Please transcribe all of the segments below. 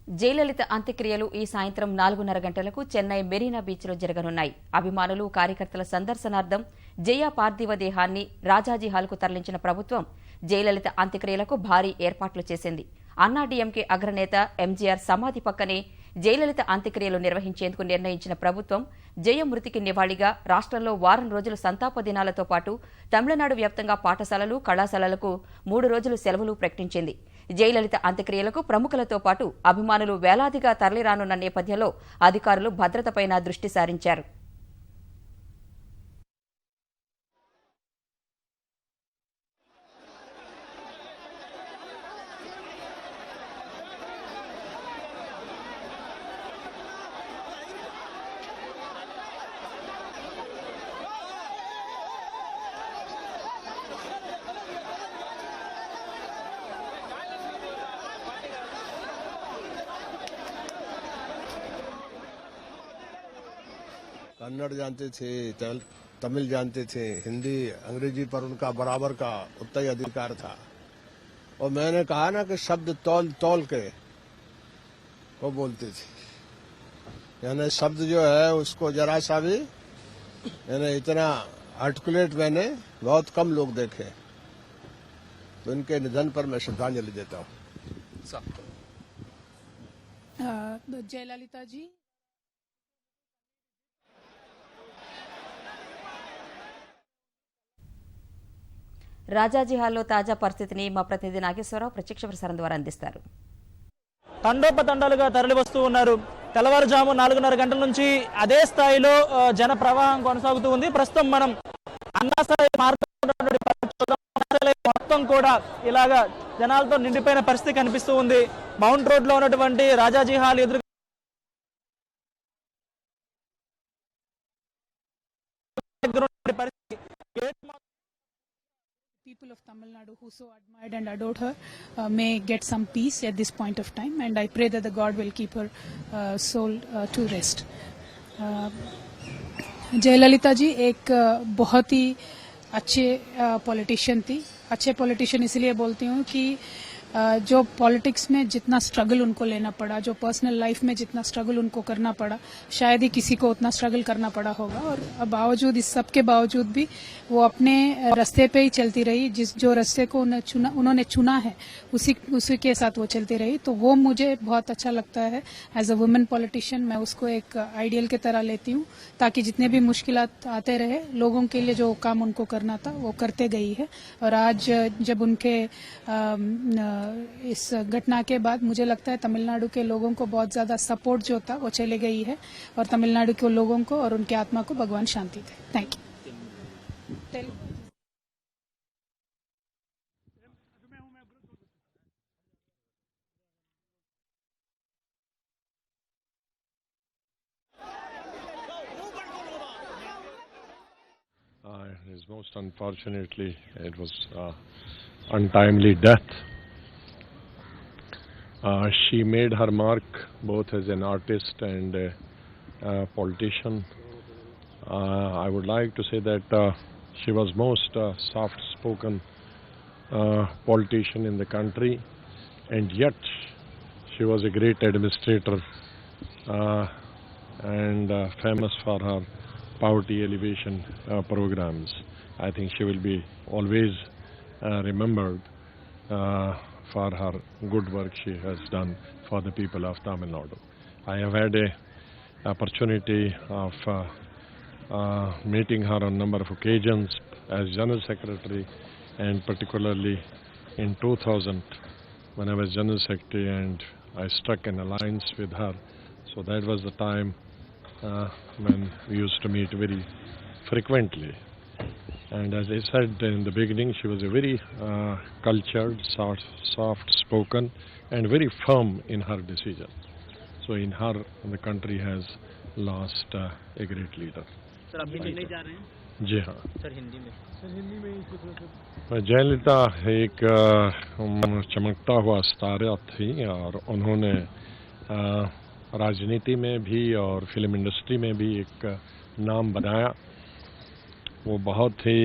జయలలిత అంత్యక్రియలు ఈ సాయంత్రం 4:30 గంటలకు చెన్నై మెరీనా బీచ్లో జరగనున్నాయి. అభిమానులు, కార్యకర్తల సందర్శనార్థం జయ పార్థివ దేహాన్ని రాజాజీ హాల్కు తరలించిన ప్రభుత్వం జయలలిత అంత్యక్రియలకు భారీ ఏర్పాట్లు చేసింది. అన్నాడీఎంకే అగ్రనేత ఎంజీఆర్ సమాధి పక్కనే జయలలిత అంత్యక్రియలు నిర్వహించేందుకు నిర్ణయించిన ప్రభుత్వం జయ మృతికి నివాళిగా రాష్ట్రంలో వారం రోజులు సంతాప దినాలతో పాటు తమిళనాడు వ్యాప్తంగా పాఠశాలలు, కళాశాలలకు 3 రోజులు సెలవులు ప్రకటించింది. జయలలిత అంత్యక్రియలకు ప్రముఖులతో పాటు అభిమానులు వేలాదిగా తరలిరానున్న నేపథ్యంలో అధికారులు భద్రతపై దృష్టి సారించారు. कन्नड़ जानते थे, तमिल जानते थे, हिंदी अंग्रेजी पर उनका बराबर का उतना ही अधिकार था। और मैंने कहा ना कि शब्द तौल तौल के वो बोलते थे, यानी शब्द जो है उसको जरा सा भी यानी इतना आर्टिकुलेट मैंने बहुत कम लोग देखे। तो इनके निधन पर मैं श्रद्धांजलि देता हूँ। जयललिता जी రాజాజీ హాల్లో తాజా పరిస్థితిని మా ప్రతినిధి నాగేశ్వరరావు ప్రత్యక్ష ప్రసారం ద్వారా అందిస్తారు. తండోపతండాలుగా తరలి వస్తూ ఉన్నారు. తెల్లవారుజాము 4:30 గంటల నుంచి అదే స్థాయిలో జన ప్రవాహం కొనసాగుతూ ఉంది. ప్రస్తుతం మనం అన్నాసాయి మొత్తం కూడా ఇలాగా జనాలతో నిండిపోయిన పరిస్థితి కనిపిస్తూ ఉంది. మౌంట్ రోడ్ లో ఉన్నటువంటి రాజాజీ హాల్ ఎదురు people of Tamil Nadu who so admired and adored her may get some peace at this point of time, and I pray that the God will keep her soul to rest. Jayalalithaa ji एक बहुत ही अच्छे politician थी. अच्छे politician इसलिए बोलती हूँ कि जो पॉलिटिक्स में जितना स्ट्रगल उनको लेना पड़ा, जो पर्सनल लाइफ में जितना स्ट्रगल उनको करना पड़ा, शायद ही किसी को उतना स्ट्रगल करना पड़ा होगा. और बावजूद इस सब के बावजूद भी वो अपने रास्ते पे ही चलती रही. जो रास्ते को उन्होंने चुना है उसी के साथ वो चलती रही. तो वो मुझे बहुत अच्छा लगता है. एज अ वुमेन पॉलिटिशियन मैं उसको एक आइडियल की तरह लेती हूँ, ताकि जितने भी मुश्किलात आते रहे, लोगों के लिए जो काम उनको करना था वो करते गई है. और आज जब उनके इस घटना के बाद मुझे लगता है तमिलनाडु के लोगों को बहुत ज्यादा सपोर्ट जो था वो चले गई है. और तमिलनाडु के लोगों को और उनके आत्मा को भगवान शांति दे. Thank you. Most unfortunately, it was untimely death. She made her mark both as an artist and a politician. I would like to say that she was most soft-spoken politician in the country, and yet she was a great administrator and famous for her poverty alleviation programs. I think she will be always remembered for her good work she has done for the people of Tamil Nadu. I have had a opportunity of meeting her on a number of occasions as General Secretary, and particularly in 2000 when I was General Secretary and I struck an alliance with her. So that was the time when we used to meet very frequently. And as I said in the beginning, she was a very cultured, soft-spoken and very firm in her decision. So in her, the country has lost a great leader. Sir आप हिंदी नहीं जा रहे हैं? जी हाँ sir Hindi में जयललिता एक चमकता हुआ सितारा थी और उन्होंने राजनीति में भी और फिल्म इंडस्ट्री में भी एक नाम बनाया. वो बहुत ही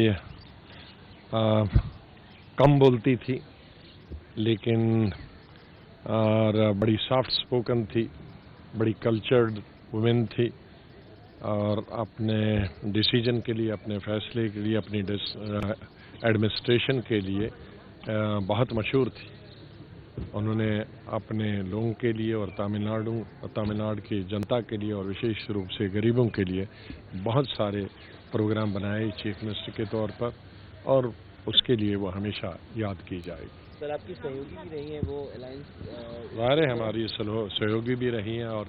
कम बोलती थी, लेकिन और बड़ी सॉफ्ट स्पोकन थी, बड़ी कल्चर्ड वुमेन थी और अपने डिसीजन के लिए, अपने फैसले के लिए, अपनी एडमिनिस्ट्रेशन के लिए बहुत मशहूर थी। उन्होंने अपने लोगों के लिए और तमिलनाडु की जनता के लिए और विशेष रूप से गरीबों के लिए बहुत सारे प्रोग्राम बनाए चीफ मिनिस्टर के तौर पर, और उसके लिए वो हमेशा याद की जाएगी। सर, आपकी सहयोगी भी रही हैं वो अलायंस? ज़ाहिर है हमारी सहयोगी भी रही हैं, और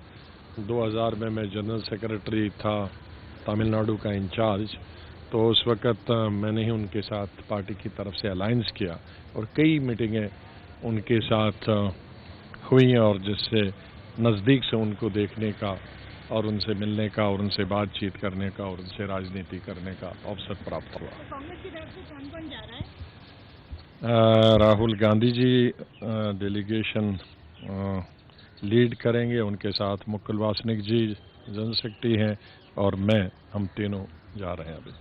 2000 में मैं जनरल सेक्रेटरी था तमिलनाडु का इंचार्ज, तो उस वक़्त मैंने ही उनके साथ पार्टी की तरफ से अलायंस किया और कई मीटिंगें उनके साथ हुई और जिससे नज़दीक से उनको देखने का और उनसे मिलने का और उनसे बातचीत करने का और उनसे राजनीति करने का अवसर प्राप्त हुआ। कांग्रेस की तरफ से कौन-कौन जा रहा है? राहुल गांधी जी डेलीगेशन लीड करेंगे, उनके साथ मुकुल वासनिक जी जनरल सेक्रेटरी हैं और मैं, हम तीनों जा रहे हैं अभी।